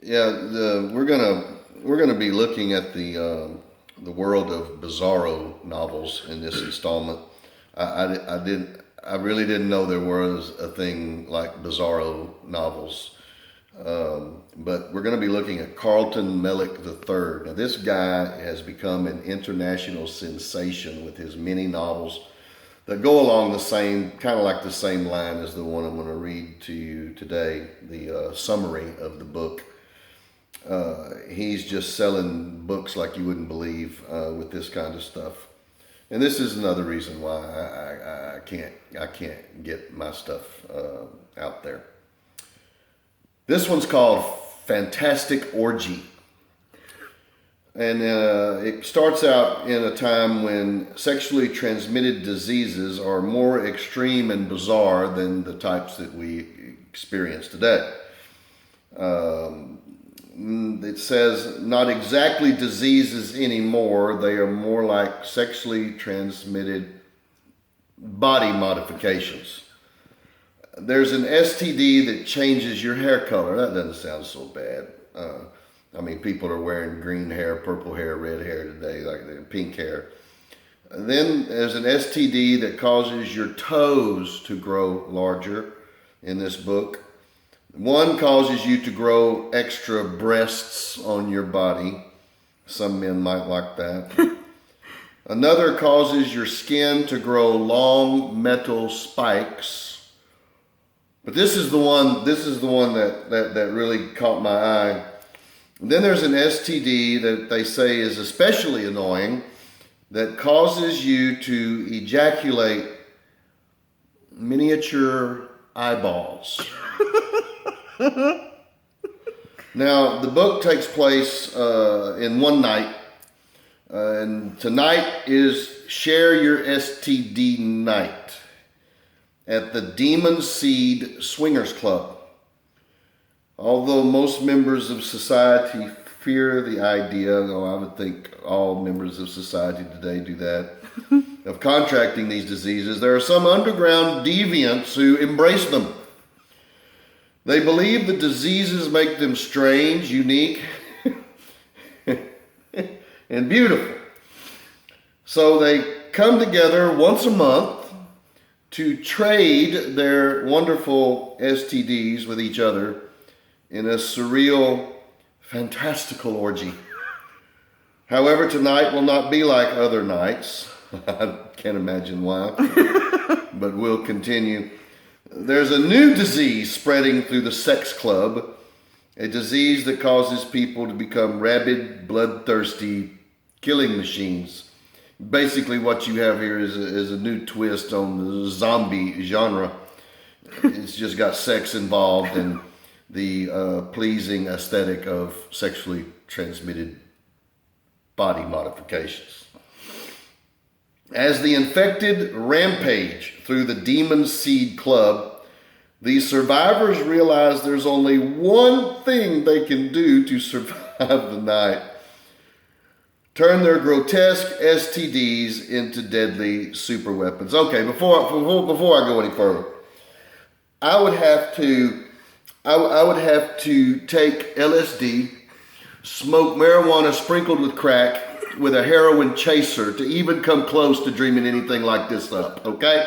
we're gonna be looking at the world of Bizzaro novels in this installment. I really didn't know there was a thing like Bizzaro novels. But we're going to be looking at Carlton Mellick III. Now, this guy has become an international sensation with his many novels that go along the same, kind of like the same line as the one I'm going to read to you today, the summary of the book. He's just selling books like you wouldn't believe with this kind of stuff. And this is another reason why I can't get my stuff out there. This one's called Fantastic Orgy. And it starts out in a time when sexually transmitted diseases are more extreme and bizarre than the types that we experience today. It says, not exactly diseases anymore, they are more like sexually transmitted body modifications. There's an STD that changes your hair color. That doesn't sound so bad. People are wearing green hair, purple hair, red hair today, like pink hair. Then there's an STD that causes your toes to grow larger in this book. One causes you to grow extra breasts on your body. Some men might like that. Another causes your skin to grow long metal spikes. But this is the one that really caught my eye. And then there's an STD that they say is especially annoying that causes you to ejaculate miniature eyeballs. Now, the book takes place in one night. And tonight is Share Your STD Night at the Demon Seed Swingers Club. Although most members of society fear the idea, though I would think all members of society today do that, of contracting these diseases, there are some underground deviants who embrace them. They believe the diseases make them strange, unique, and beautiful. So they come together once a month to trade their wonderful STDs with each other in a surreal, fantastical orgy. However, tonight will not be like other nights. I can't imagine why, but we'll continue. There's a new disease spreading through the sex club, a disease that causes people to become rabid, bloodthirsty killing machines. Basically, what you have here is a new twist on the zombie genre. It's just got sex involved and the pleasing aesthetic of sexually transmitted body modifications. As the infected rampage through the Demon Seed Club, these survivors realize there's only one thing they can do to survive the night. Turn their grotesque STDs into deadly super weapons. Okay, before I go any further, I would have to take LSD, smoke marijuana sprinkled with crack, with a heroin chaser to even come close to dreaming anything like this up. Okay,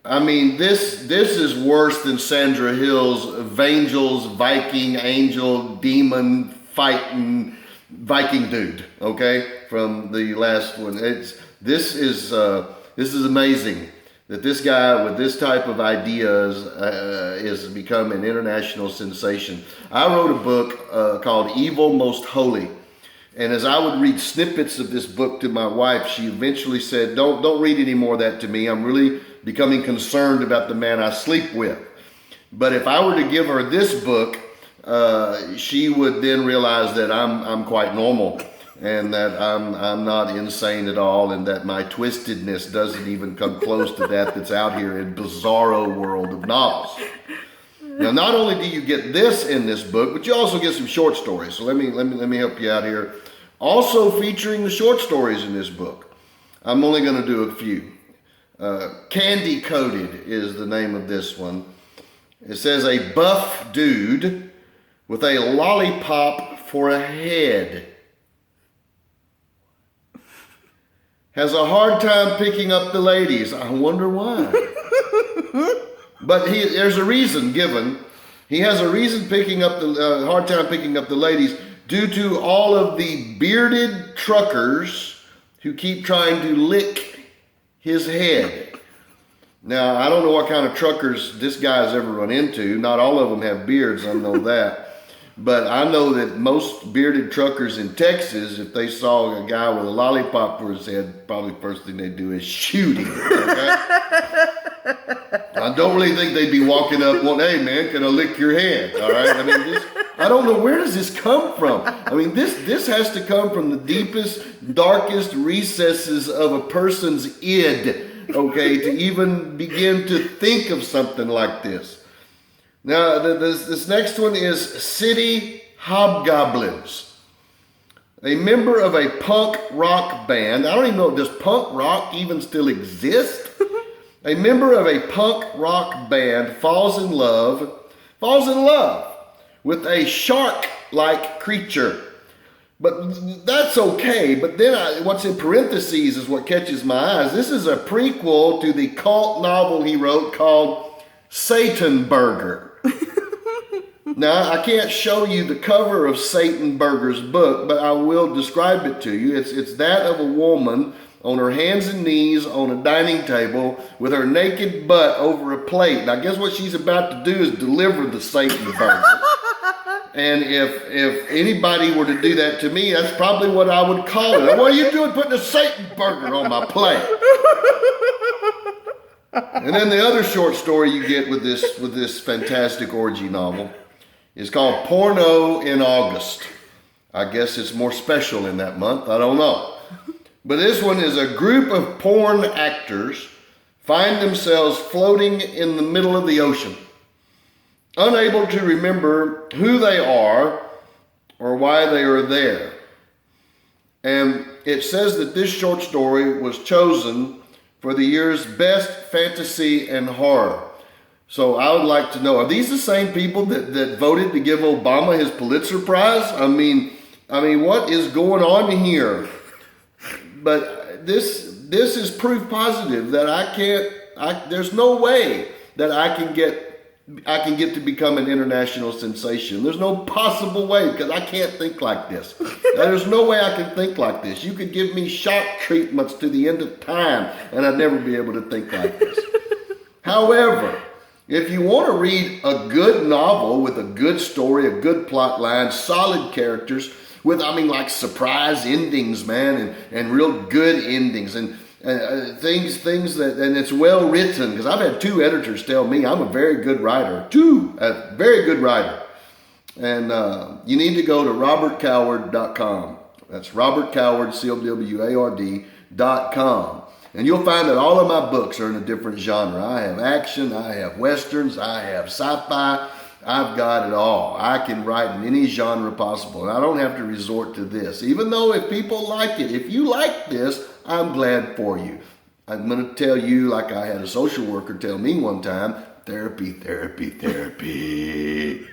this is worse than Sandra Hill's Vangels, Viking, Angel, Demon fighting Viking dude, okay, from the last one. This is amazing that this guy with this type of ideas has become an international sensation. I wrote a book called Evil Most Holy, and as I would read snippets of this book to my wife, she eventually said, "Don't read any more of that to me. I'm really becoming concerned about the man I sleep with." But if I were to give her this book, she would then realize that I'm quite normal and that I'm not insane at all, and that my twistedness doesn't even come close to that's out here in Bizzaro world of novels. Now, not only do you get this in this book, but you also get some short stories. So let me help you out here. Also featuring the short stories in this book. I'm only going to do a few. Candy Coated is the name of this one. It says a buff dude with a lollipop for a head. Has a hard time picking up the ladies. I wonder why. But there's a reason given. He has a reason hard time picking up the ladies due to all of the bearded truckers who keep trying to lick his head. Now, I don't know what kind of truckers this guy's ever run into. Not all of them have beards, I know that. But I know that most bearded truckers in Texas, if they saw a guy with a lollipop for his head, probably the first thing they'd do is shoot him. Okay? I don't really think they'd be walking up going, hey man, can I lick your head? All right. I mean, I don't know, where does this come from? I mean, this has to come from the deepest, darkest recesses of a person's id, okay, to even begin to think of something like this. Now, this next one is City Hobgoblins. A member of a punk rock band. I don't even know, does punk rock even still exist? A member of a punk rock band falls in love with a shark-like creature. But that's okay. But then what's in parentheses is what catches my eyes. This is a prequel to the cult novel he wrote called Satan Burger. Now, I can't show you the cover of Satan Burger's book, but I will describe it to you. It's that of a woman on her hands and knees on a dining table with her naked butt over a plate. Now, guess what she's about to do is deliver the Satan Burger. And if anybody were to do that to me, that's probably what I would call it. What are you doing putting a Satan Burger on my plate? And then the other short story you get with this fantastic orgy novel is called Porno in August. I guess it's more special in that month. I don't know. But this one is a group of porn actors find themselves floating in the middle of the ocean, unable to remember who they are or why they are there. And it says that this short story was chosen for the year's best fantasy and horror. So I would like to know, are these the same people that voted to give Obama his Pulitzer Prize? I mean, what is going on here? But this is proof positive that there's no way that I can get to become an international sensation. There's no possible way, because I can't think like this. There's no way I can think like this. You could give me shock treatments to the end of time, and I'd never be able to think like this. However, if you want to read a good novel with a good story, a good plot line, solid characters, with, like surprise endings, man, and real good endings, and things that, and it's well written, because I've had 2 editors tell me I'm a very good writer. 2, a very good writer. And you need to go to robertcoward.com. That's Robert Coward, COWARD.com. And you'll find that all of my books are in a different genre. I have action, I have westerns, I have sci-fi. I've got it all. I can write in any genre possible, and I don't have to resort to this. Even though if people like it, if you like this, I'm glad for you. I'm going to tell you, like I had a social worker tell me one time, therapy, therapy, therapy.